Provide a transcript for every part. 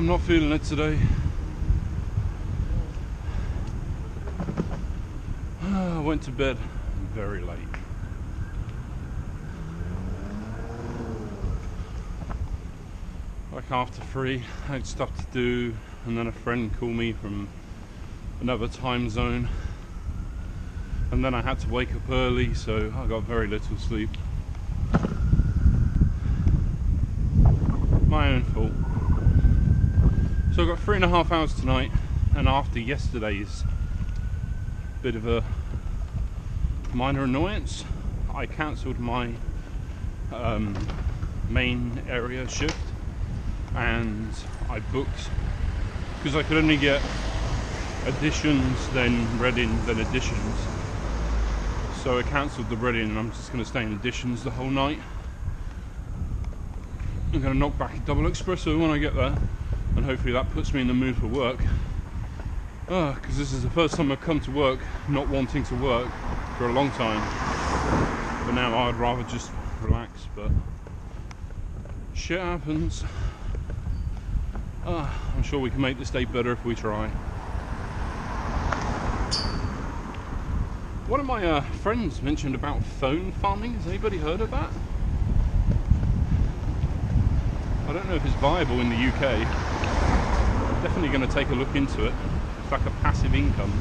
I'm not feeling it today. I went to bed very late. Like after 3, I had stuff to do, and then a friend called me from another time zone, and then I had to wake up early, so I got very little sleep. My own fault. So I got 3.5 hours tonight, and after yesterday's bit of a minor annoyance, I cancelled my main area shift, and I booked, because I could only get additions, then Reading, then additions. So I cancelled the Reading, and I'm just going to stay in additions the whole night. I'm going to knock back a double espresso when I get there, and hopefully that puts me in the mood for work. Because this is the first time I've come to work not wanting to work for a long time. But now I'd rather just relax, but shit happens. I'm sure we can make this day better if we try. One of my friends mentioned about phone farming. Has anybody heard of that? I don't know if it's viable in the UK. I'm definitely going to take a look into it. It's like a passive income.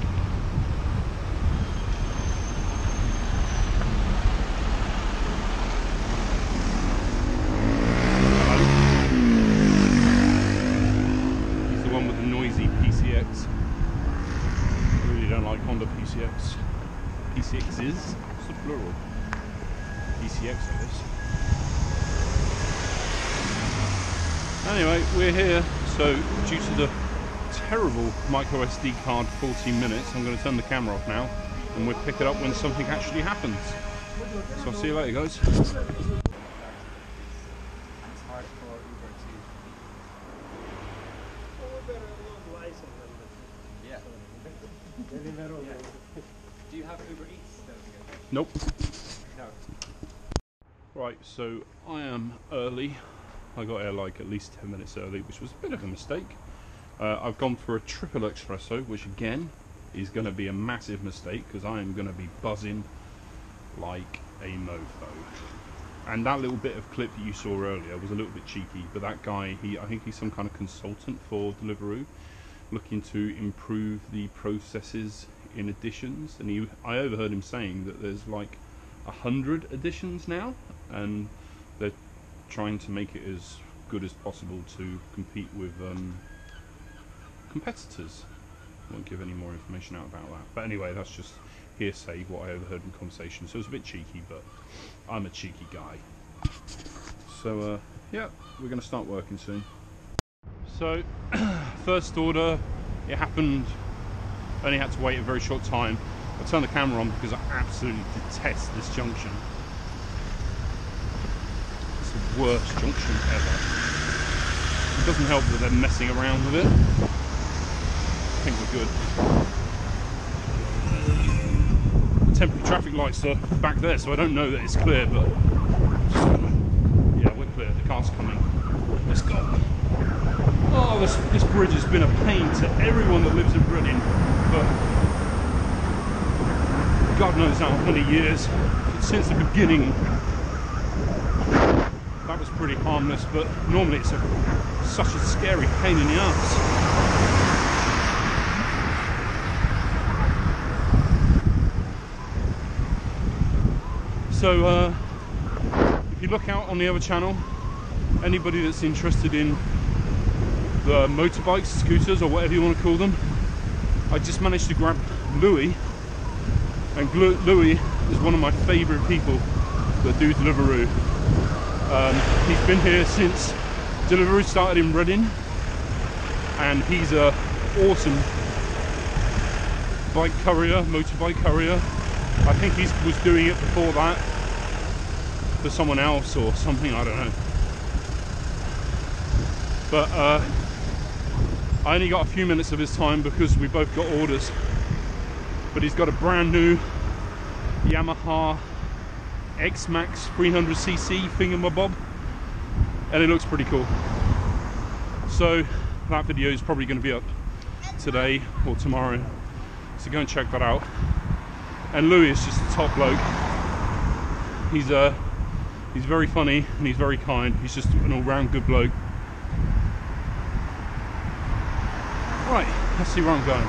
He's the one with the noisy PCX. I really don't like Honda PCX. PCXs? What's the plural? PCX, I guess. Anyway, we're here, so due to the terrible micro SD card 14 minutes, I'm going to turn the camera off now, and we'll pick it up when something actually happens. So I'll see you later, guys. It's hard for Uber to... Yeah. Deliveroo. Do you have Uber Eats? Nope. No. Right, so I am early. I got here like at least 10 minutes early, which was a bit of a mistake. I've gone for a triple espresso, which again is going to be a massive mistake because I am going to be buzzing like a mofo. And that little bit of clip that you saw earlier was a little bit cheeky, but that guy, I think he's some kind of consultant for Deliveroo, looking to improve the processes in additions. And I overheard him saying that there's like 100 additions now, and they're trying to make it as good as possible to compete with competitors. I won't give any more information out about that, but anyway, that's just hearsay, what I overheard in conversation, so it's a bit cheeky, but I'm a cheeky guy. So yeah, we're going to start working soon. So first order, it happened, only had to wait a very short time. I turned the camera on because I absolutely detest this junction. The worst junction ever. It doesn't help that they're messing around with it. I think we're good. The temporary traffic lights are back there, so I don't know that it's clear, but yeah, we're clear. The car's coming. Let's go. Oh, this bridge has been a pain to everyone that lives in Reading, but God knows how many years, since the beginning. that was pretty harmless, but normally it's such a scary pain in the ass. So if you look out on the other channel, anybody that's interested in the motorbikes, scooters, or whatever you want to call them, I just managed to grab Louis, and Louis is one of my favourite people that do Deliveroo. He's been here since Deliveroo started in Reading, and he's a awesome bike courier, motorbike courier. I think he was doing it before that for someone else or something, I don't know. But I only got a few minutes of his time because we both got orders. But he's got a brand new Yamaha X-Max 300cc thingamabob, and it looks pretty cool. So that video is probably going to be up today or tomorrow, so go and check that out. And Louis is just a top bloke. He's very funny and he's very kind. He's just an all-round good bloke. Right, let's see where I'm going.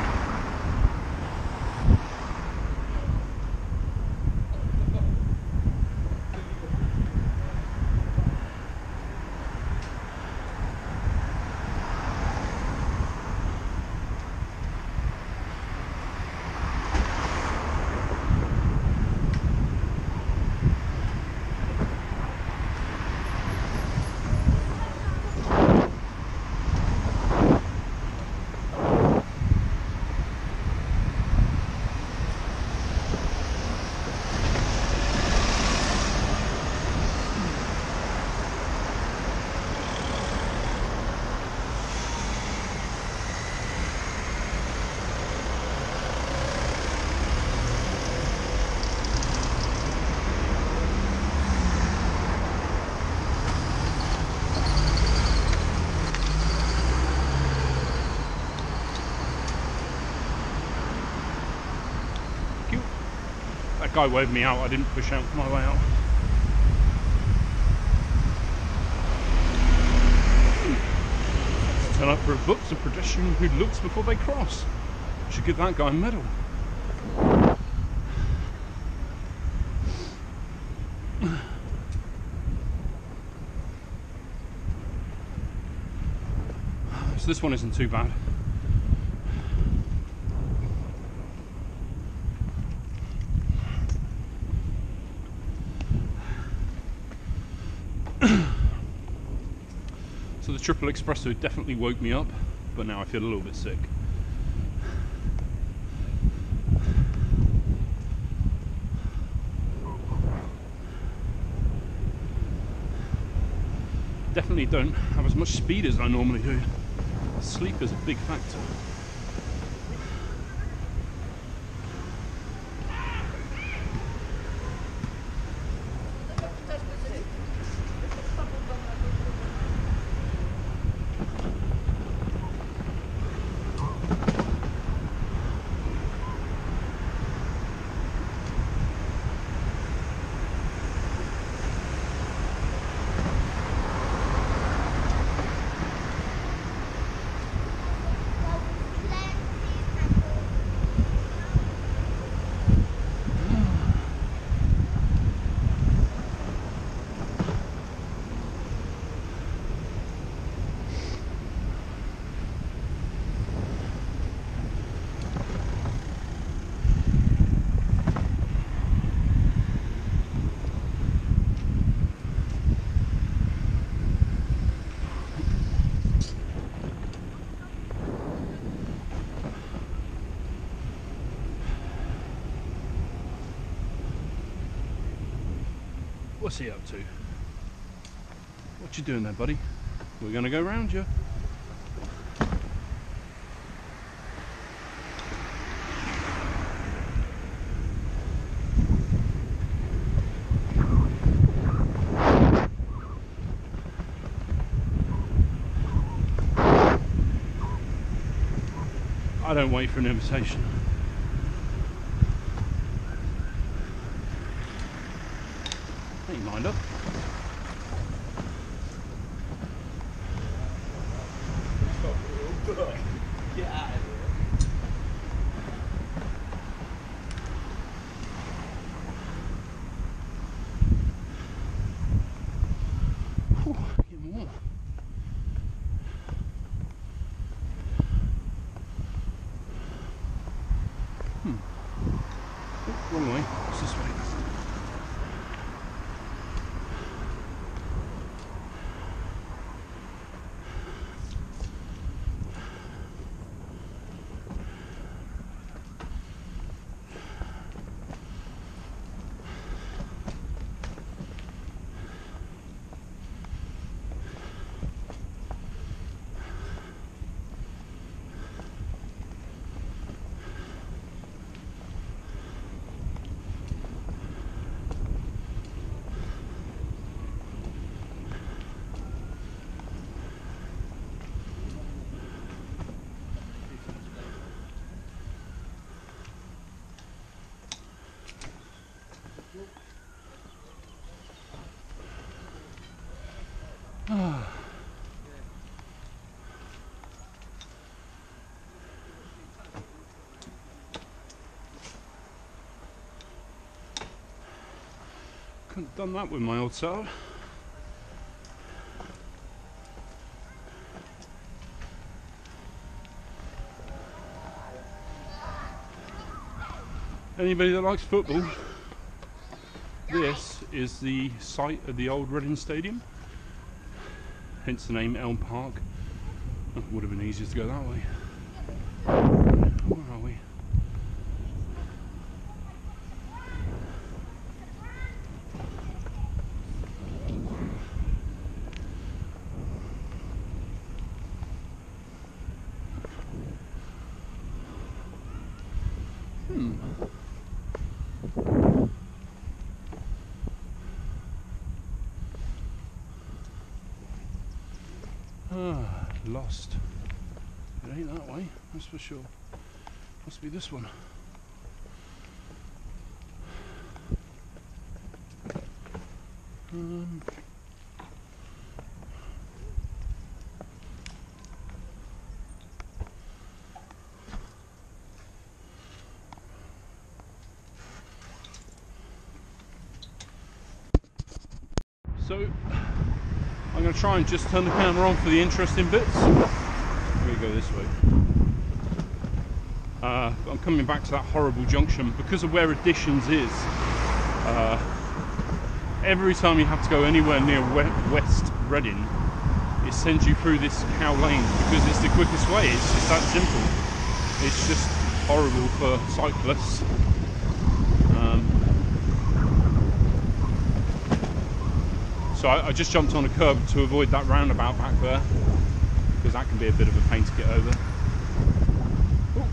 That guy waved me out, I didn't push out my way out. Let's turn up for a books of pedestrian who looks before they cross. I should give that guy a medal. So this one isn't too bad. So the triple espresso definitely woke me up, but now I feel a little bit sick. Definitely don't have as much speed as I normally do. Sleep is a big factor. What's he up to? What you doing there, buddy? We're gonna go round you. I don't wait for an invitation. Ain't mind up. Couldn't have done that with my old setup. Anybody that likes football, this is the site of the old Reading Stadium, hence the name Elm Park. It would have been easier to go that way. Where are we? Lost. It ain't that way, that's for sure. Must be this one. So I'm going to try and just turn the camera on for the interesting bits. We go this way. I'm coming back to that horrible junction because of where Additions is. Every time you have to go anywhere near West Reading, it sends you through this cow lane because it's the quickest way. It's just that simple. It's just horrible for cyclists. So I just jumped on a curb to avoid that roundabout back there, because that can be a bit of a pain to get over. Ooh,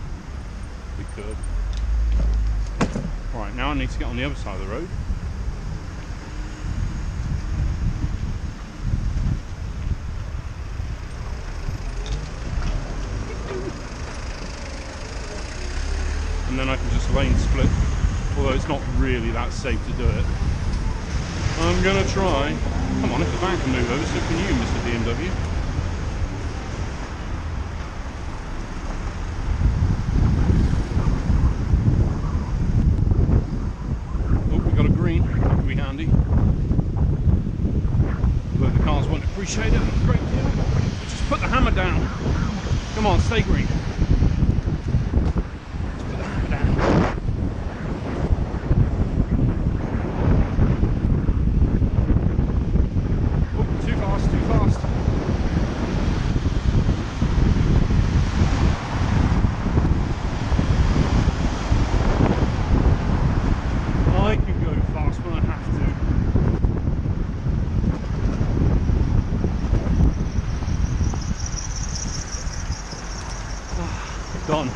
big curb. Right, now I need to get on the other side of the road. And then I can just lane split, although it's not really that safe to do it. I'm gonna try. Come on, if the van can move over, so can you, Mr. BMW. Oh, we got a green. That would be handy. Although the cars won't appreciate it a great deal. Just put the hammer down. Come on, stay green. Just put the hammer down. Done.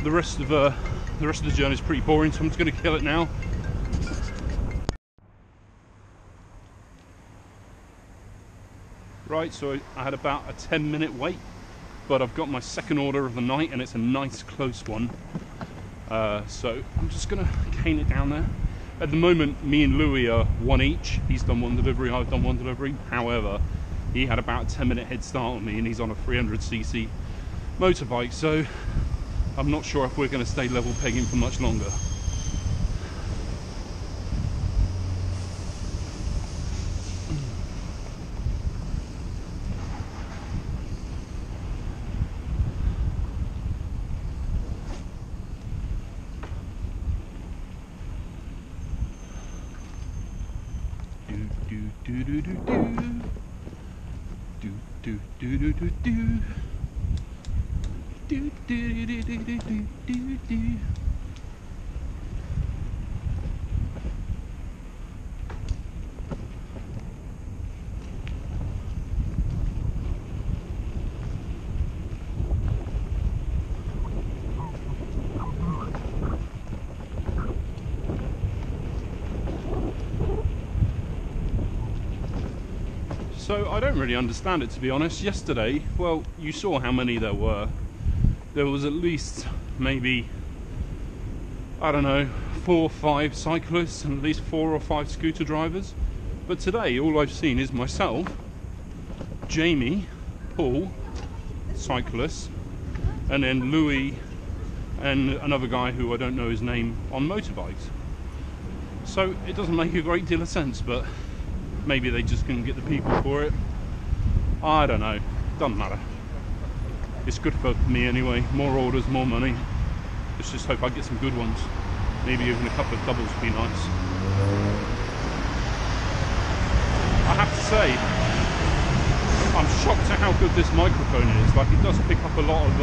The rest of the journey is pretty boring, so I'm just going to kill it now. Right, so I had about a 10-minute wait, but I've got my second order of the night, and it's a nice close one. So I'm just going to cane it down there. At the moment, me and Louis are one each. He's done one delivery, I've done one delivery. However, he had about a 10-minute head start on me, and he's on a 300cc motorbike, so I'm not sure if we're going to stay level pegging for much longer. So I don't really understand it, to be honest. Yesterday, well, you saw how many there were. There was at least maybe, I don't know, 4 or 5 cyclists and at least 4 or 5 scooter drivers. But today, all I've seen is myself, Jamie, Paul, cyclists, and then Louis and another guy who I don't know his name on motorbikes. So it doesn't make a great deal of sense, but maybe they just couldn't get the people for it. I don't know, doesn't matter. It's good for me anyway, more orders, more money. Let's just hope I get some good ones. Maybe even a couple of doubles would be nice. I have to say, I'm shocked at how good this microphone is. Like, it does pick up a lot of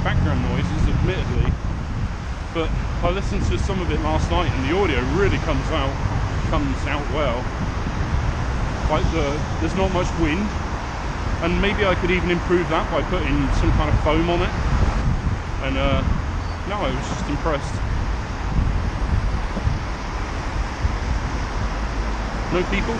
background noises, admittedly, but I listened to some of it last night and the audio really comes out well. Like, there's not much wind, and maybe I could even improve that by putting some kind of foam on it. And no, I was just impressed. No people?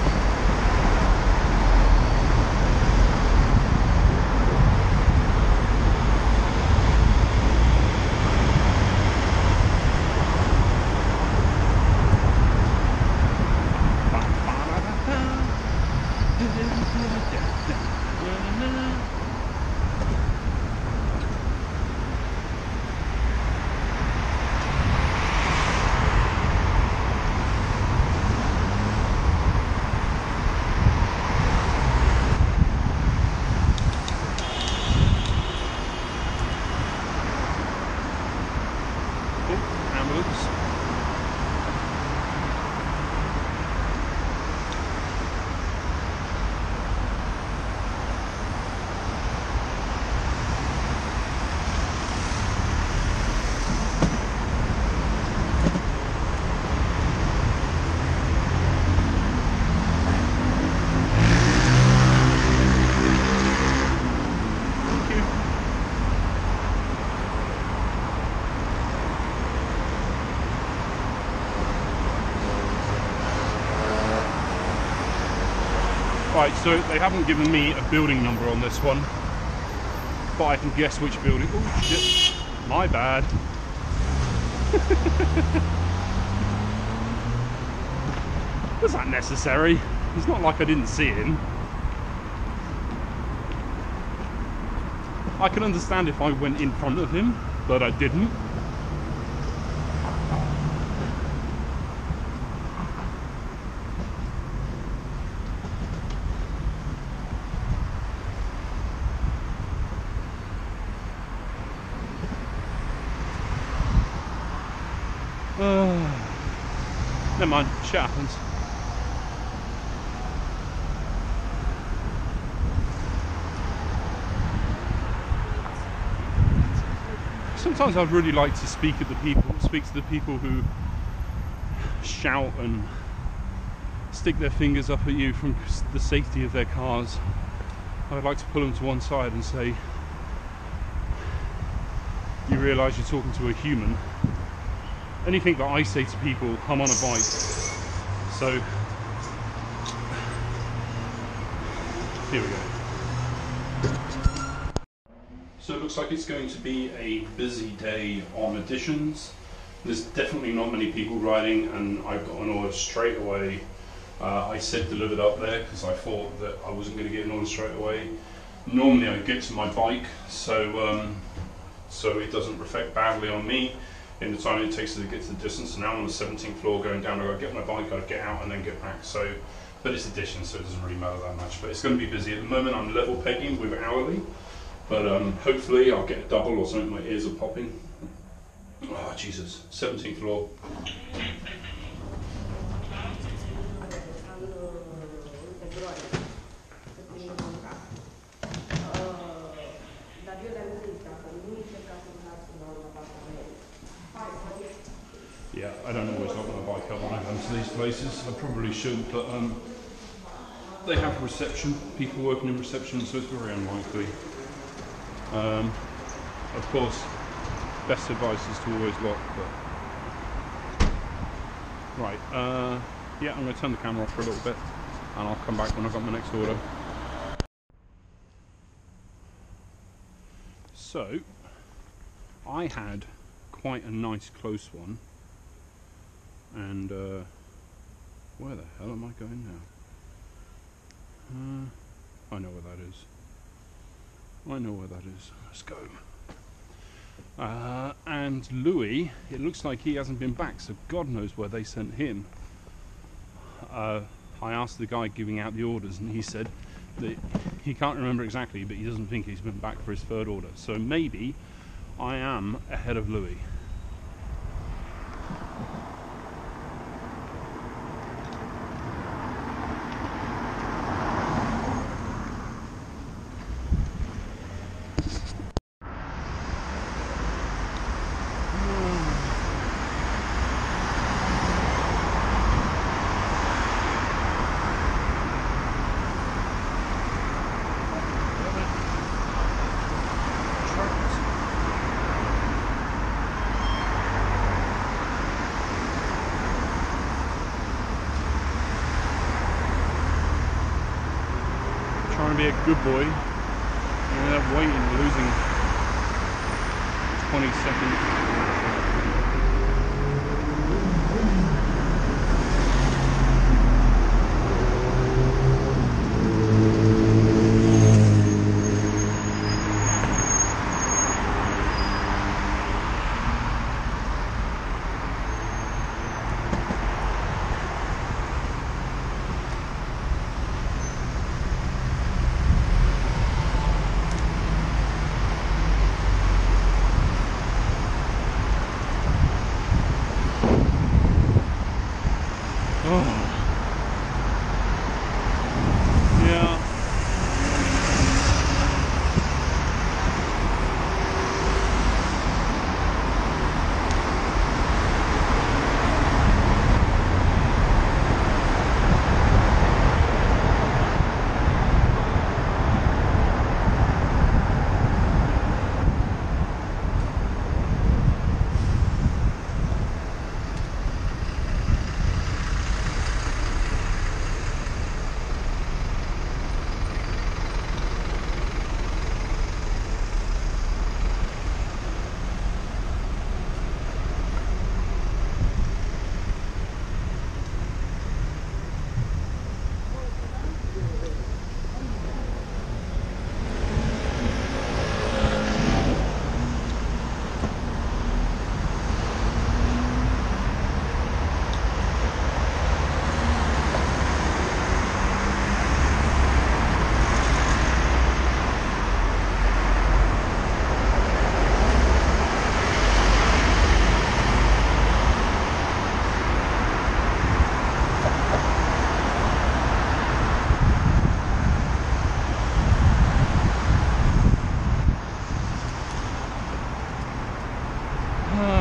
Right, so they haven't given me a building number on this one, but I can guess which building. Oh shit, my bad. Was that necessary? It's not like I didn't see him. I can understand if I went in front of him, but I didn't. Never mind, shit happens. Sometimes I'd really like to speak to the people who shout and stick their fingers up at you from the safety of their cars. I'd like to pull them to one side and say, you realise you're talking to a human. Anything that I say to people, I'm on a bike. So, here we go. So it looks like it's going to be a busy day on Editions. There's definitely not many people riding, and I've got an order straight away. I said delivered up there because I thought that I wasn't going to get an order straight away. Normally I get to my bike, so it doesn't reflect badly on me in the time it takes to get to the distance. And now I'm on the 17th floor going down, I've got to get my bike, I've got to get out and then get back. So, but it's Editions, so it doesn't really matter that much. But it's going to be busy. At the moment I'm level pegging with hourly, but hopefully I'll get a double or something. My ears are popping. Oh Jesus, 17th floor. Yeah, I don't always lock my bike up when I come to these places. I probably should, but they have reception, people working in reception, so it's very unlikely. Of course, best advice is to always lock, but... Right, yeah, I'm going to turn the camera off for a little bit, and I'll come back when I've got my next order. So, I had quite a nice close one. And where the hell am I going now? I know where that is. I know where that is. Let's go. And Louis, it looks like he hasn't been back, so God knows where they sent him. I asked the guy giving out the orders, and he said that he can't remember exactly, but he doesn't think he's been back for his third order. So maybe I am ahead of Louis. Trying to be a good boy, and end up waiting, losing 20 seconds.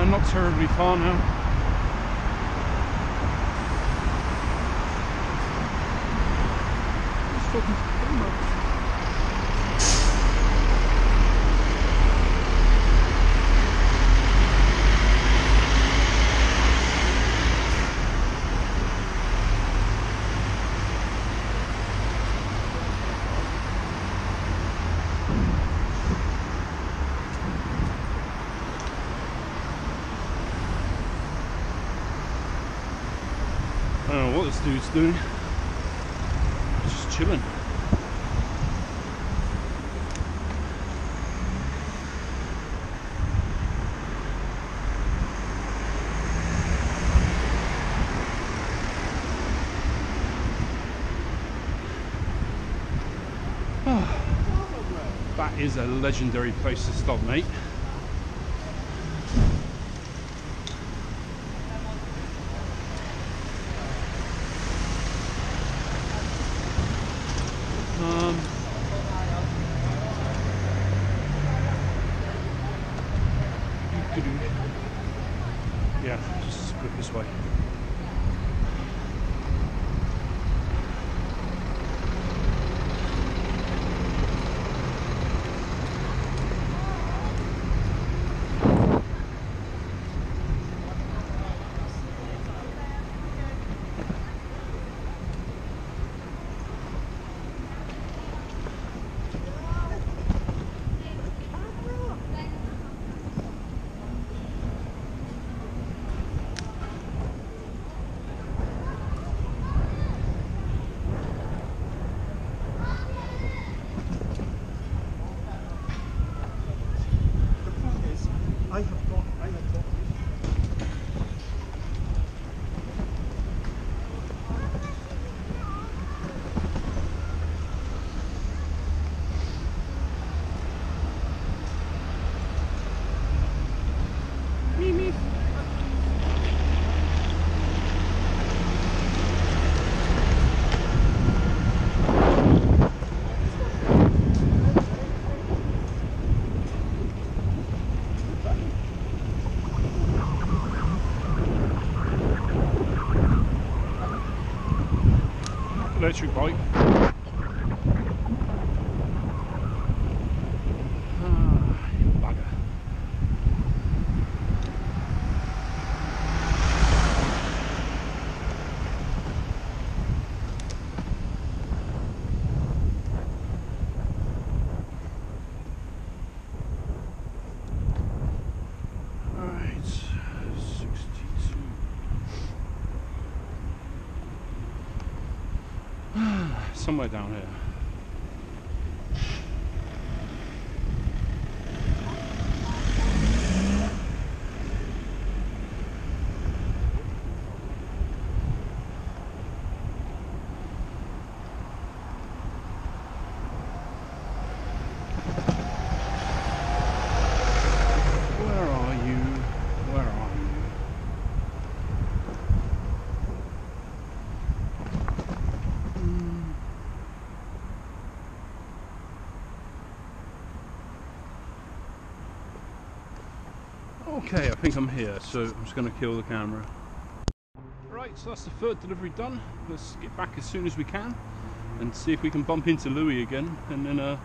Not terribly far now. Just talking to the camera. I don't know what this dude's doing. Just chilling. That is a legendary place to stop, mate. Yeah, just split this way. electric bike. Bugger. Alright, 62. Somewhere down here. Where are you? Where are you? Okay, I think I'm here, so I'm just going to kill the camera. Right, so that's the third delivery done. Let's get back as soon as we can and see if we can bump into Louis again, and then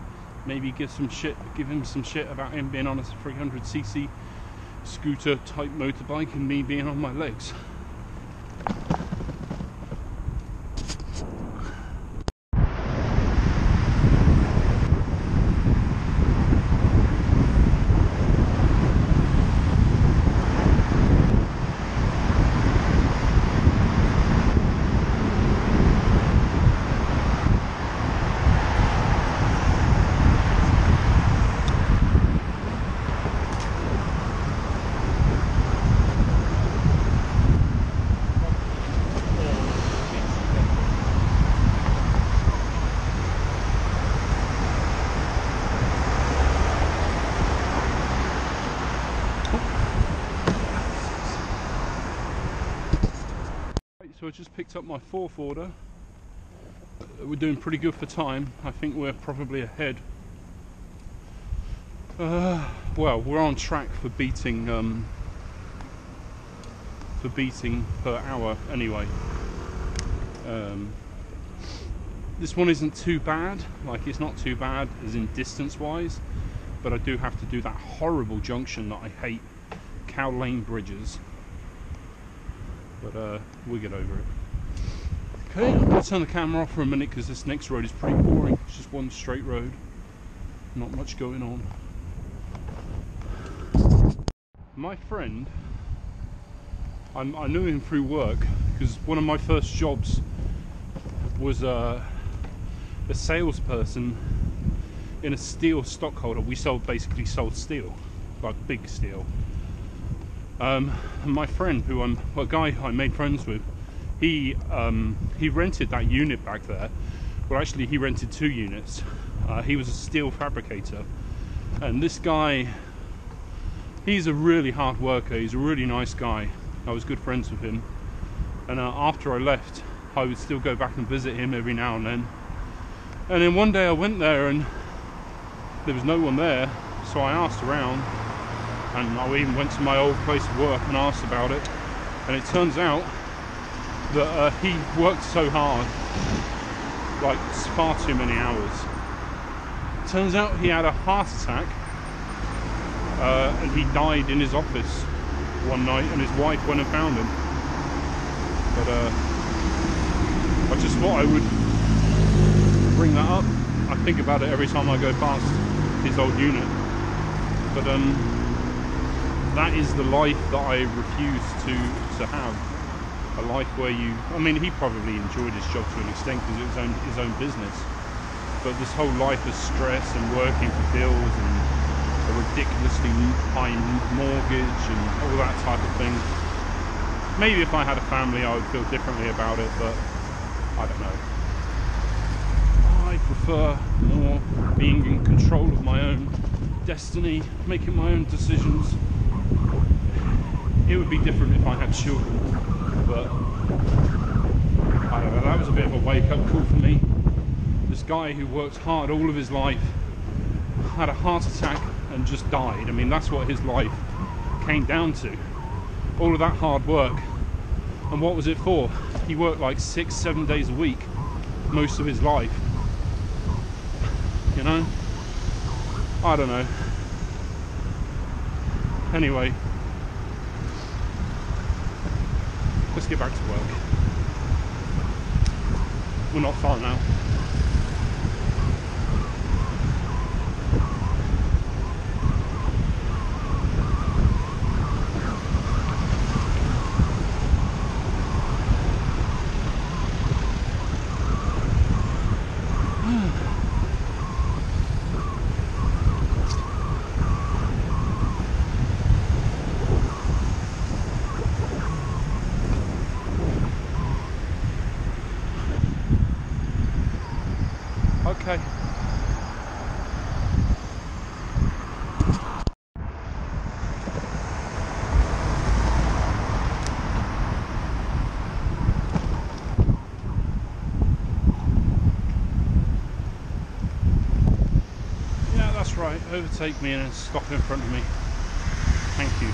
maybe give him some shit about him being on a 300cc scooter type motorbike and me being on my legs. So I just picked up my fourth order. We're doing pretty good for time. I think we're probably ahead. Well, we're on track for beating per hour anyway. This one isn't too bad. Like, it's not too bad as in distance wise, but I do have to do that horrible junction that I hate, Cow Lane Bridges. But we'll get over it. Okay, I'm going to turn the camera off for a minute because this next road is pretty boring. It's just one straight road, not much going on. My friend, I knew him through work because one of my first jobs was a salesperson in a steel stockholder. We basically sold steel, like big steel. And my friend, a guy I made friends with, he rented that unit back there. Well, actually, he rented 2 units. He was a steel fabricator, and this guy, he's a really hard worker. He's a really nice guy. I was good friends with him, and after I left, I would still go back and visit him every now and then. And then one day I went there and there was no one there, so I asked around. And I even went to my old place of work and asked about it, and it turns out that he worked so hard, like far too many hours. Turns out he had a heart attack, and he died in his office one night, and his wife went and found him. But I just thought I would bring that up. I think about it every time I go past his old unit. But that is the life that I refuse to have. A life where I mean, he probably enjoyed his job to an extent because it was his own business. But this whole life of stress and working for bills and a ridiculously high mortgage and all that type of thing. Maybe if I had a family I would feel differently about it, but I don't know. I prefer more being in control of my own destiny, making my own decisions. It would be different if I had children, but I don't know, that was a bit of a wake-up call for me. This guy who worked hard all of his life had a heart attack and just died. I mean, that's what his life came down to. All of that hard work. And what was it for? He worked like 6-7 days a week most of his life. You know? I don't know. Anyway, let's get back to work. We're not far now. Okay. Yeah, that's right. Overtake me and then stop in front of me. Thank you.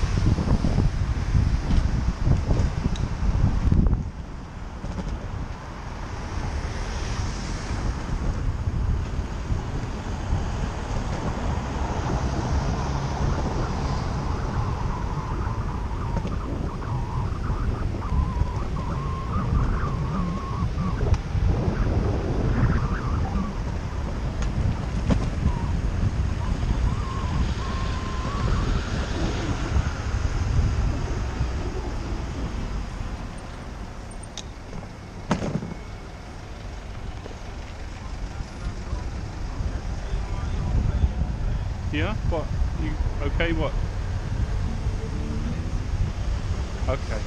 Yeah, what? You okay? What? Okay.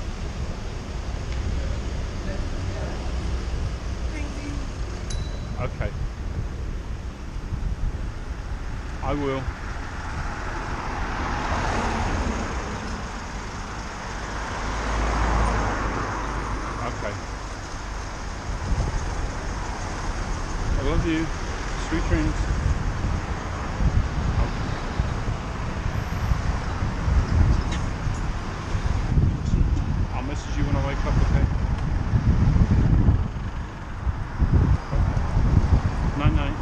Okay. I will. Okay. I love you. Sweet dreams. I'll message you when I wake up, okay? Night night.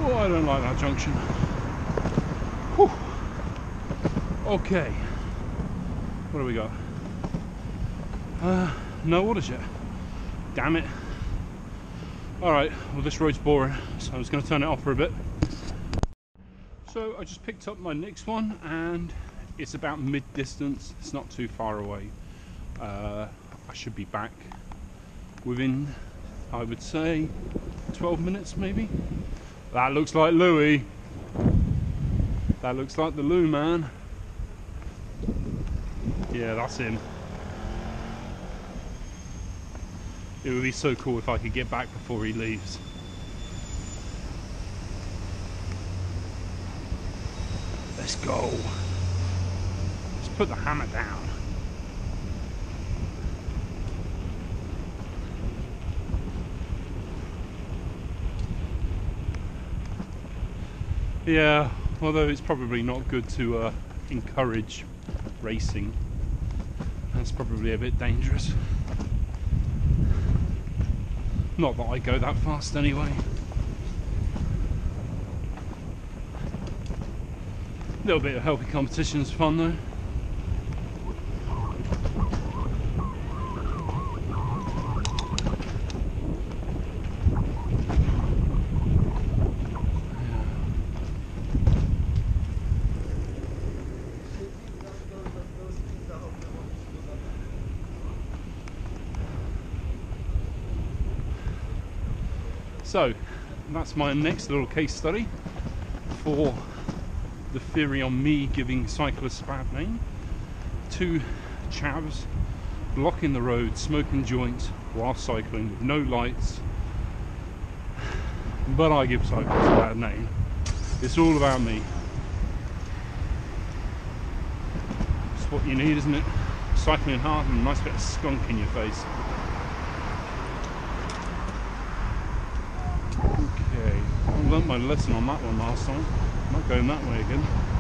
Oh, I don't like that junction. Whew. Okay. What do we got? No orders yet. Damn it. Alright, well this road's boring, so I was going to turn it off for a bit. So I just picked up my next one and it's about mid-distance. It's not too far away. I should be back within, I would say, 12 minutes maybe. That looks like Louis. That looks like the Lou man. Yeah, that's him. It would be so cool if I could get back before he leaves. Let's go. Let's put the hammer down. Yeah, although it's probably not good to encourage racing. That's probably a bit dangerous. Not that I go that fast anyway. A little bit of healthy competition is fun though. So that's my next little case study for the theory on me giving cyclists a bad name. Two chavs blocking the road, smoking joints while cycling with no lights. But I give cyclists a bad name. It's all about me. It's what you need, isn't it? Cycling hard and a nice bit of skunk in your face. Okay, I learnt my lesson on that one last time. I'm not going that way again.